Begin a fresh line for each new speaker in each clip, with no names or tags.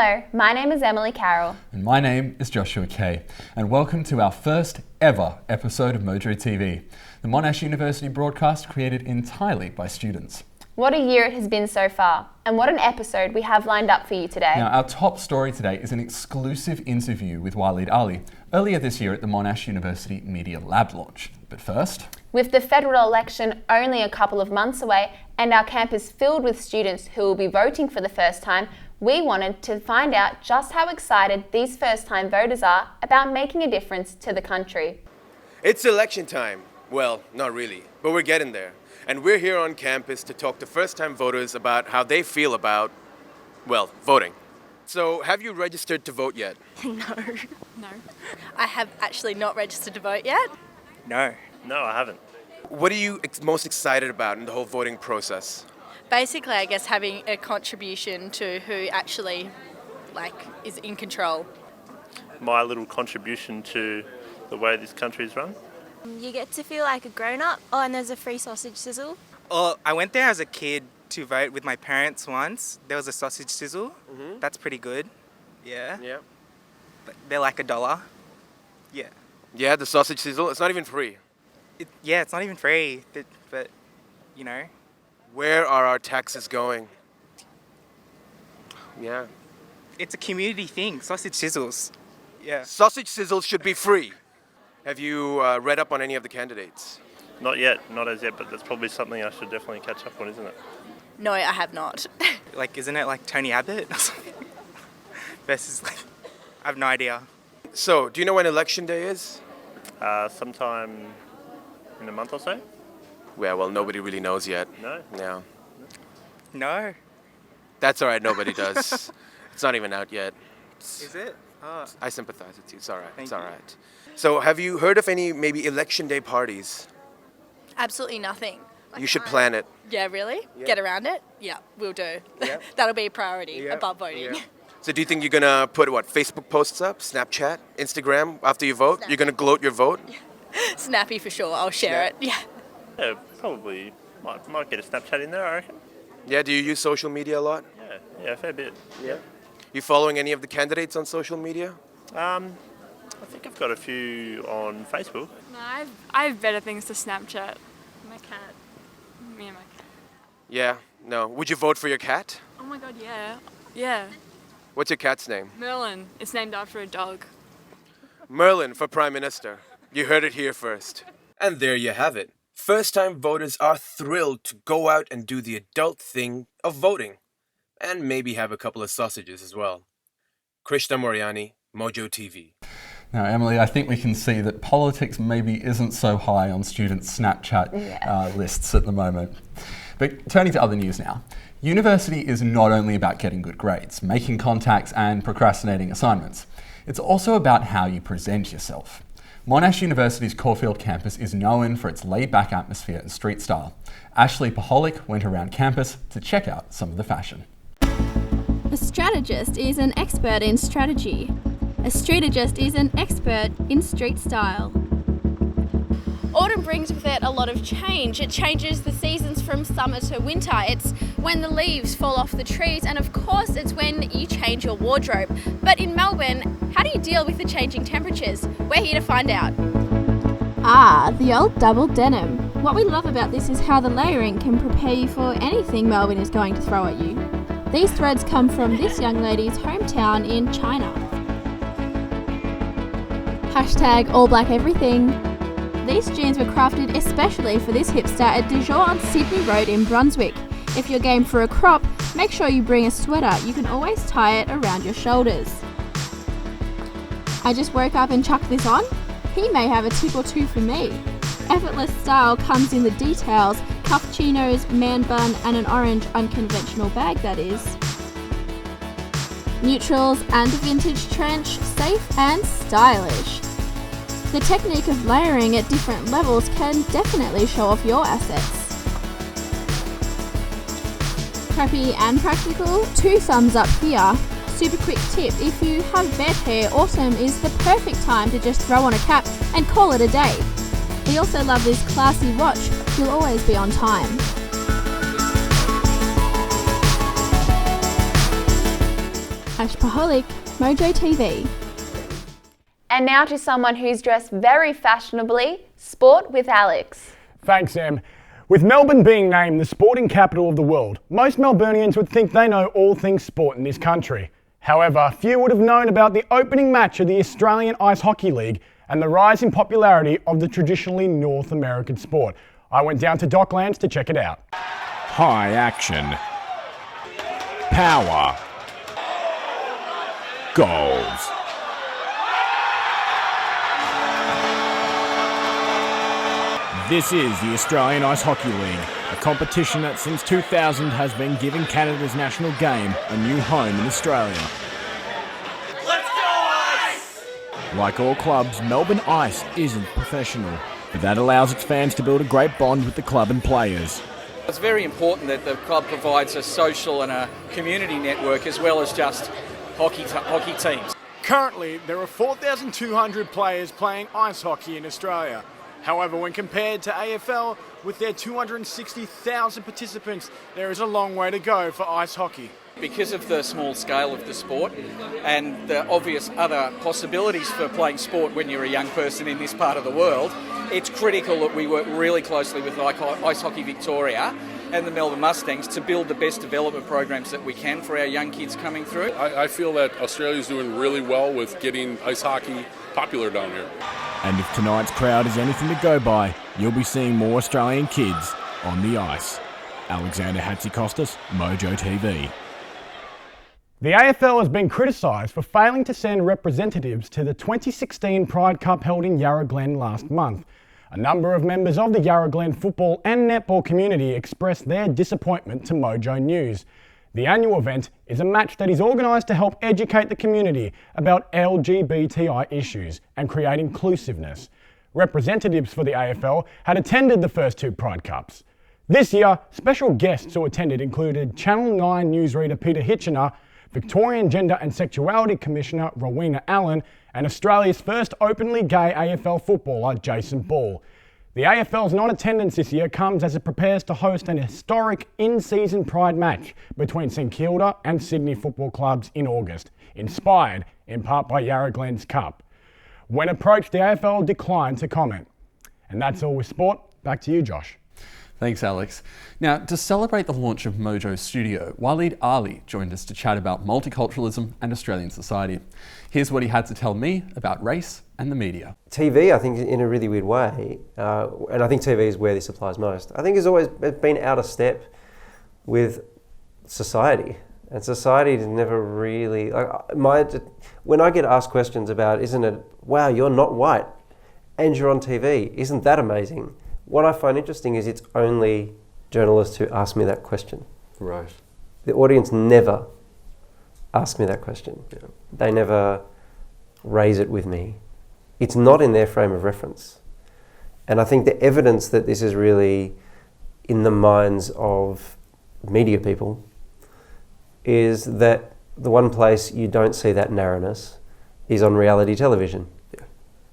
Hello, my name is Emily Carroll.
And my name is Joshua Kay, and welcome to our first ever episode of MOJO TV, the Monash University broadcast created entirely by students.
What a year it has been so far, and what an episode we have lined up for you today.
Now, our top story today is an exclusive interview with Waleed Aly earlier this year at the Monash University Media Lab launch. But first,
with the federal election only a couple of months away and our campus filled with students who will be voting for the first time, we wanted to find out just how excited these first-time voters are about making a difference to the country.
It's election time. Well, not really, but we're getting there. And we're here on campus to talk to first-time voters about how they feel about, well, voting. So, have you registered to vote yet?
No. I have actually not registered to vote yet.
No, I haven't.
What are you most excited about in the whole voting process?
Basically, I guess having a contribution to who actually, is in control.
My little contribution to the way this country is run.
You get to feel like a grown-up. Oh, and there's a free sausage sizzle.
Oh, I went there as a kid to vote with my parents once. There was a sausage sizzle. Mm-hmm. That's pretty good. Yeah.
Yeah.
But they're like $1. Yeah.
Yeah, the sausage sizzle. It's not even free.
It's not even free. But, you know.
Where are our taxes going? Yeah.
It's a community thing. Sausage sizzles. Yeah.
Sausage sizzles should be free. Have you read up on any of the candidates?
Not yet, not as yet, but that's probably something I should definitely catch up on, isn't it?
No, I have not.
Isn't it like Tony Abbott or something? Versus, I have no idea.
So, do you know when election day is?
Sometime in a month or so.
Yeah, well, nobody really knows yet.
No?
No.
That's all right, nobody does. It's not even out yet.
Is it? Oh.
I sympathize with you. It's all right.
Thank
it's
you.
all right. So, have you heard of any maybe election day parties?
Absolutely nothing.
You should plan it.
Yeah, really?
Yeah.
Get around it? Yeah, we'll do.
Yeah.
That'll be a priority above voting.
Yeah. So do you think you're going to put, Facebook posts up, Snapchat, Instagram after you vote?
Snap.
You're going to gloat your vote?
Snappy for sure. I'll share it. Yeah.
Yeah, probably might get a Snapchat in there, I reckon.
Yeah, do you use social media a lot?
Yeah, a fair bit.
Yeah. You following any of the candidates on social media?
I think I've got a few on Facebook.
No, I have better things to Snapchat. My cat. Me and my cat.
Yeah, no. Would you vote for your cat?
Oh my god, yeah. Yeah.
What's your cat's name?
Merlin. It's named after a dog.
Merlin for Prime Minister. You heard it here first. And there you have it. First-time voters are thrilled to go out and do the adult thing of voting. And maybe have a couple of sausages as well. Krishna Moriani, MOJO TV.
now Emily, I think we can see that politics maybe isn't so high on students' Snapchat lists at the moment. But turning to other news now. University is not only about getting good grades, making contacts and procrastinating assignments. It's also about how you present yourself. Monash University's Caulfield campus is known for its laid-back atmosphere and street style. Ashley Paholic went around campus to check out some of the fashion.
A strategist is an expert in strategy. A strategist is an expert in street style.
Autumn brings with it a lot of change. It changes the seasons from summer to winter. It's when the leaves fall off the trees, and of course it's when you change your wardrobe. But in Melbourne, how do you deal with the changing temperatures? We're here to find out.
The old double denim. What we love about this is how the layering can prepare you for anything Melbourne is going to throw at you. These threads come from this young lady's hometown in China. Hashtag all black everything. These jeans were crafted especially for this hipster at Du Jour on Sydney Road in Brunswick. If you're game for a crop, make sure you bring a sweater. You can always tie it around your shoulders. I just woke up and chucked this on. He may have a tip or two for me. Effortless style comes in the details, cuff chinos, man bun and an orange unconventional bag that is. Neutrals and a vintage trench, safe and stylish. The technique of layering at different levels can definitely show off your assets. Preppy and practical, 2 thumbs up here. Super quick tip, if you have bed hair, autumn is the perfect time to just throw on a cap and call it a day. We also love this classy watch, you'll always be on time. Ash Paholic, MOJO TV.
And now to someone who's dressed very fashionably, sport with Alex.
Thanks, Em. With Melbourne being named the sporting capital of the world, most Melburnians would think they know all things sport in this country. However, few would have known about the opening match of the Australian Ice Hockey League and the rise in popularity of the traditionally North American sport. I went down to Docklands to check it out.
High action. Power. Goals. This is the Australian Ice Hockey League, a competition that since 2000 has been giving Canada's national game a new home in Australia.
Let's go Ice!
Like all clubs, Melbourne Ice isn't professional, but that allows its fans to build a great bond with the club and players.
It's very important that the club provides a social and a community network as well as just hockey teams.
Currently, there are 4,200 players playing ice hockey in Australia. However, when compared to AFL, with their 260,000 participants, there is a long way to go for ice hockey.
Because of the small scale of the sport and the obvious other possibilities for playing sport when you're a young person in this part of the world, it's critical that we work really closely with Ice Hockey Victoria and the Melbourne Mustangs to build the best development programs that we can for our young kids coming through.
I feel that Australia's doing really well with getting ice hockey popular down here.
And if tonight's crowd is anything to go by, you'll be seeing more Australian kids on the ice. Alexander Hatzikostas, MOJO TV.
The AFL has been criticised for failing to send representatives to the 2016 Pride Cup held in Yarra Glen last month. A number of members of the Yarra Glen football and netball community expressed their disappointment to MOJO News. The annual event is a match that is organised to help educate the community about LGBTI issues and create inclusiveness. Representatives for the AFL had attended the first two Pride Cups. This year, special guests who attended included Channel 9 newsreader Peter Hitchener, Victorian Gender and Sexuality Commissioner Rowena Allen, and Australia's first openly gay AFL footballer Jason Ball. The AFL's non-attendance this year comes as it prepares to host an historic in-season Pride match between St Kilda and Sydney football clubs in August, inspired in part by Yarra Glen's Cup. When approached, the AFL declined to comment. And that's all with sport. Back to you, Josh.
Thanks, Alex. Now, to celebrate the launch of MOJO Studio, Waleed Aly joined us to chat about multiculturalism and Australian society. Here's what he had to tell me about race and the media.
TV, I think, in a really weird way, and I think TV is where this applies most, I think has always been out of step with society. And society is never really... when I get asked questions about, isn't it, wow, you're not white and you're on TV, isn't that amazing? What I find interesting is it's only journalists who ask me that question.
Right.
The audience never ask me that question.
Yeah.
They never raise it with me. It's not in their frame of reference. And I think the evidence that this is really in the minds of media people is that the one place you don't see that narrowness is on reality television.
Yeah.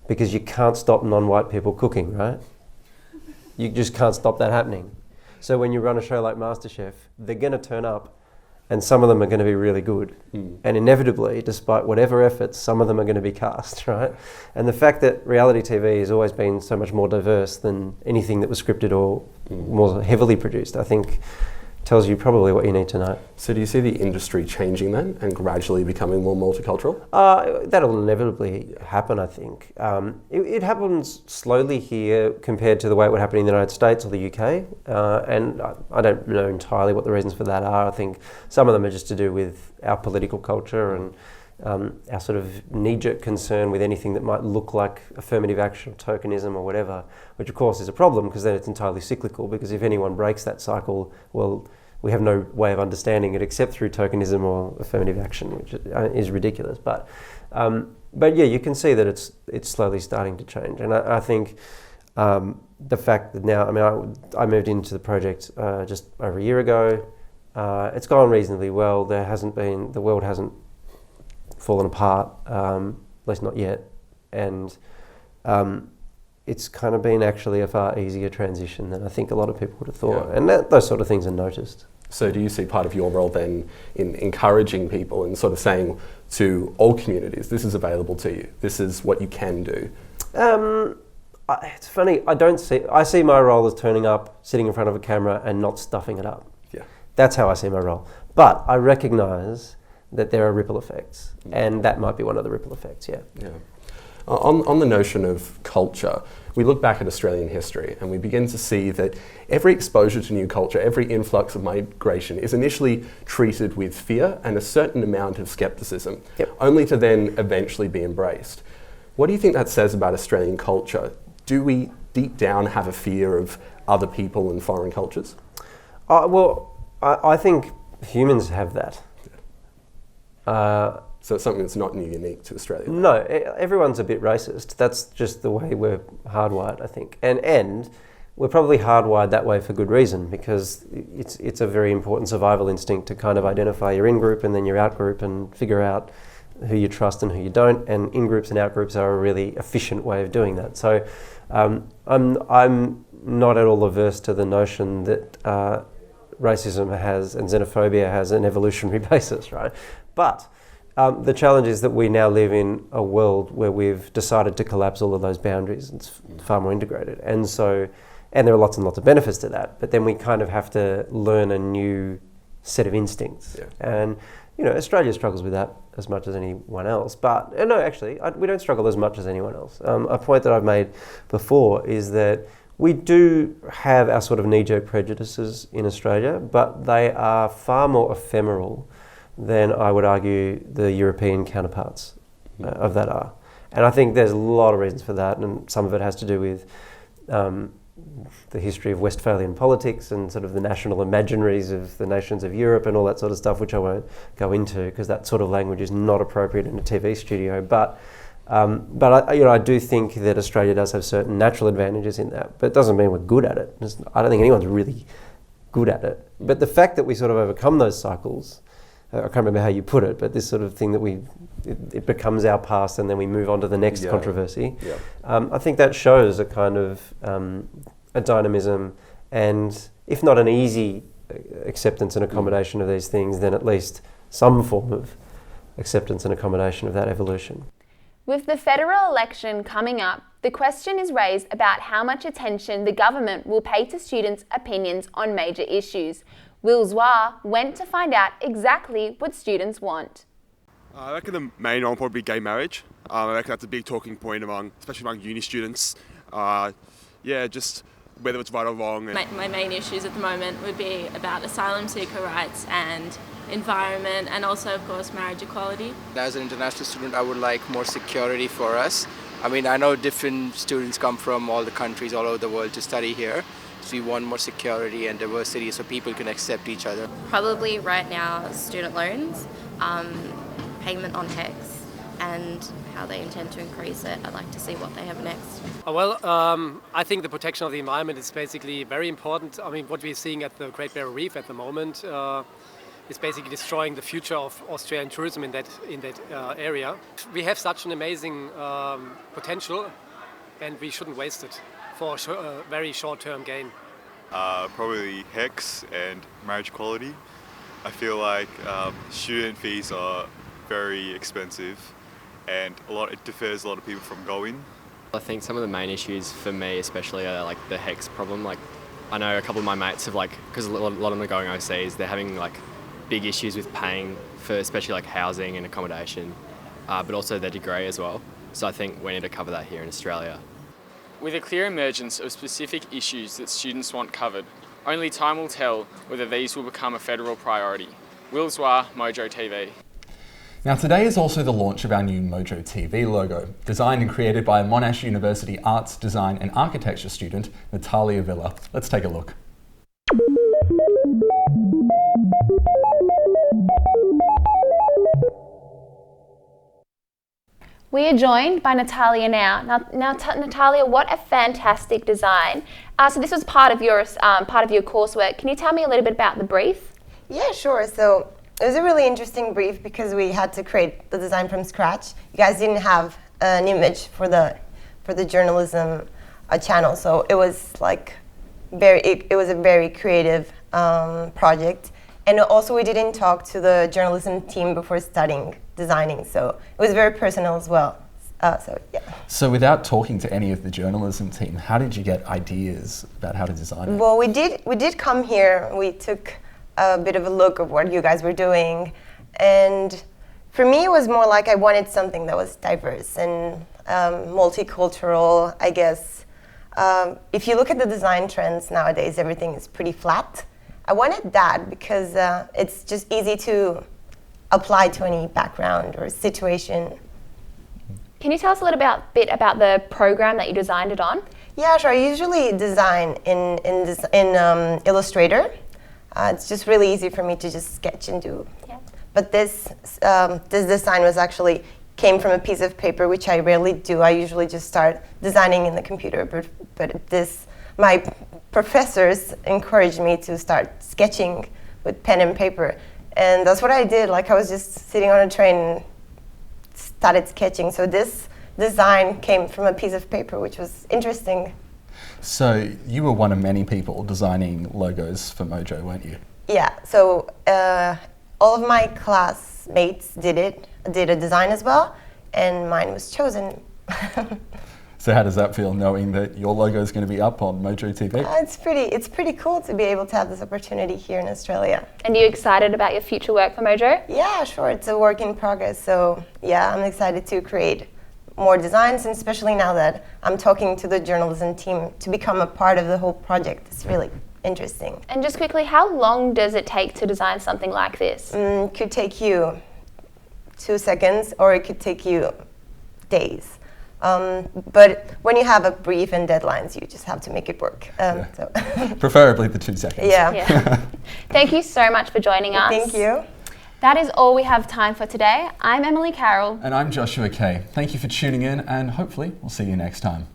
Because you can't stop non-white people cooking, right? You just can't stop that happening. So when you run a show like MasterChef, they're going to turn up and some of them are going to be really good. And inevitably, despite whatever efforts, some of them are going to be cast, right? And the fact that reality TV has always been so much more diverse than anything that was scripted or more heavily produced, I think tells you probably what you need to know.
So do you see the industry changing then and gradually becoming more multicultural?
That'll inevitably happen, I think. It happens slowly here compared to the way it would happen in the United States or the UK. And I don't know entirely what the reasons for that are. I think some of them are just to do with our political culture and our sort of knee-jerk concern with anything that might look like affirmative action or tokenism or whatever, which of course is a problem because then it's entirely cyclical, because if anyone breaks that cycle, well, we have no way of understanding it except through tokenism or affirmative action, which is ridiculous. But yeah, you can see that it's slowly starting to change. And I think the fact that now, I mean, I moved into the project just over a year ago. It's gone reasonably well. The world hasn't fallen apart, at least not yet. And it's kind of been actually a far easier transition than I think a lot of people would have thought. Yeah. And those sort of things are noticed.
So do you see part of your role then in encouraging people and sort of saying to all communities, this is available to you, this is what you can do?
It's funny, I see my role as turning up, sitting in front of a camera and not stuffing it up.
Yeah.
That's how I see my role. But I recognise that there are ripple effects, and that might be one of the ripple effects, yeah.
On the notion of culture, we look back at Australian history and we begin to see that every exposure to new culture, every influx of migration is initially treated with fear and a certain amount of scepticism, only to then eventually be embraced. What do you think that says about Australian culture? Do we deep down have a fear of other people and foreign cultures?
I think humans have that.
So it's something that's not unique to Australia?
No, everyone's a bit racist. That's just the way we're hardwired, I think. And we're probably hardwired that way for good reason, because it's a very important survival instinct to kind of identify your in-group and then your out-group and figure out who you trust and who you don't. And in-groups and out-groups are a really efficient way of doing that. So I'm not at all averse to the notion that racism has and xenophobia has an evolutionary basis, right? But the challenge is that we now live in a world where we've decided to collapse all of those boundaries. It's far more integrated. And there are lots and lots of benefits to that, but then we kind of have to learn a new set of instincts. Yeah. And, Australia struggles with that as much as anyone else. But, no, actually, we don't struggle as much as anyone else. A point that I've made before is that we do have our sort of knee-jerk prejudices in Australia, but they are far more ephemeral than I would argue the European counterparts of that are. And I think there's a lot of reasons for that, and some of it has to do with the history of Westphalian politics and sort of the national imaginaries of the nations of Europe and all that sort of stuff, which I won't go into because that sort of language is not appropriate in a TV studio. But I do think that Australia does have certain natural advantages in that, but it doesn't mean we're good at it. I don't think anyone's really good at it. But the fact that we sort of overcome those cycles, I can't remember how you put it, but this sort of thing that it becomes our past and then we move on to the next controversy. Yeah. I think that shows a kind of a dynamism and, if not an easy acceptance and accommodation of these things, then at least some form of acceptance and accommodation of that evolution.
With the federal election coming up, the question is raised about how much attention the government will pay to students' opinions on major issues. Will Zwar went to find out exactly what students want.
I reckon the main one would probably be gay marriage. I reckon that's a big talking point especially among uni students. Just whether it's right or wrong.
My main issues at the moment would be about asylum seeker rights and environment, and also, of course, marriage equality.
As an international student, I would like more security for us. I mean, I know different students come from all the countries all over the world to study here. So we want more security and diversity so people can accept each other.
Probably right now, student loans, payment on HECS, and how they intend to increase it. I'd like to see what they have next.
I think the protection of the environment is basically very important. I mean, what we're seeing at the Great Barrier Reef at the moment is basically destroying the future of Australian tourism in that area. We have such an amazing potential, and we shouldn't waste it for a very short-term gain.
Probably HECS and marriage equality. I feel like student fees are very expensive, and it defers a lot of people from going.
I think some of the main issues for me especially are like the HECS problem. Like, I know a couple of my mates have because a lot of them are going overseas, they're having big issues with paying for especially housing and accommodation, but also their degree as well. So I think we need to cover that here in Australia.
With a clear emergence of specific issues that students want covered, only time will tell whether these will become a federal priority. Will Zwar, MOJO TV.
Now today is also the launch of our new MOJO TV logo, designed and created by Monash University Arts, Design and Architecture student Natalia Villa. Let's take a look.
We are joined by Natalia now. Natalia, what a fantastic design. So this was part of your coursework. Can you tell me a little bit about the brief?
Yeah, sure. So it was a really interesting brief because we had to create the design from scratch. You guys didn't have an image for the journalism channel, so it was it was a very creative project. And also we didn't talk to the journalism team before studying designing, so it was very personal as well.
So without talking to any of the journalism team, how did you get ideas about how to design it?
Well, we did come here. We took a bit of a look of what you guys were doing, and for me it was more like I wanted something that was diverse and multicultural, I guess. If you look at the design trends nowadays, everything is pretty flat. I wanted that because it's just easy to apply to any background or situation.
Can you tell us a little bit about the program that you designed it on?
Yeah, sure. I usually design in Illustrator. It's just really easy for me to just sketch and do. Yeah. But this design came from a piece of paper, which I rarely do. I usually just start designing in the computer. But my professors encouraged me to start sketching with pen and paper, and that's what I did. Like I was just sitting on a train and started sketching. So this design came from a piece of paper, which was interesting.
So you were one of many people designing logos for MOJO, weren't you?
Yeah, so all of my classmates did a design as well, and mine was chosen.
So how does that feel, knowing that your logo is going to be up on MOJO TV?
It's pretty cool to be able to have this opportunity here in Australia.
And are you excited about your future work for MOJO?
Yeah, sure. It's a work in progress. So yeah, I'm excited to create more designs, and especially now that I'm talking to the journalism team to become a part of the whole project. It's really interesting.
And just quickly, how long does it take to design something like this?
It could take you 2 seconds, or it could take you days. But when you have a brief and deadlines, you just have to make it work. So.
Preferably the 2 seconds.
Yeah.
Thank you so much for joining us.
Thank you.
That is all we have time for today. I'm Emily Carroll.
And I'm Joshua Kay. Thank you for tuning in, and hopefully we'll see you next time.